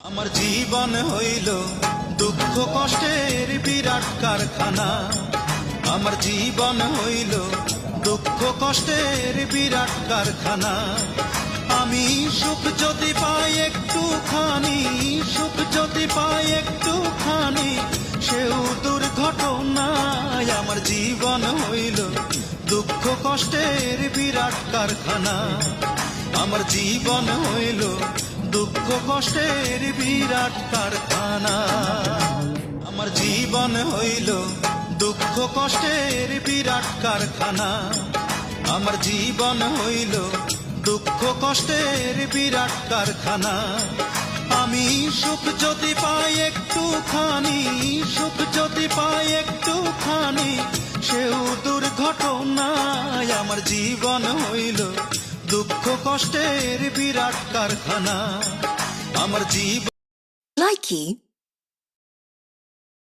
আমার জীবন হইল দুঃখ কষ্টের বিরাট কারখানা। আমার জীবন হইল দুঃখ কষ্টের বিরাট কারখানা। আমি সুখ যদি পাই একটুখানি, সুখ যদি পাই একটুখানি, সেও দুর্ঘটনায়। আমার জীবন হইল দুঃখ কষ্টের বিরাট কারখানা। আমার জীবন হইল দুঃখ কষ্টের বিরাট কারখানা। আমার জীবন হইল দুঃখ কষ্টের বিরাট কারখানা। আমার জীবন হইল দুঃখ কষ্টের বিরাট কারখানা। আমি সুখ যদি পাই একটুখানি, সুখ যদি পাই একটুখানি, সেও দুর্ঘটনায়। আমার জীবন হইল দুঃখ কষ্টের বিরাট কারখানা। আমার জীবন Likey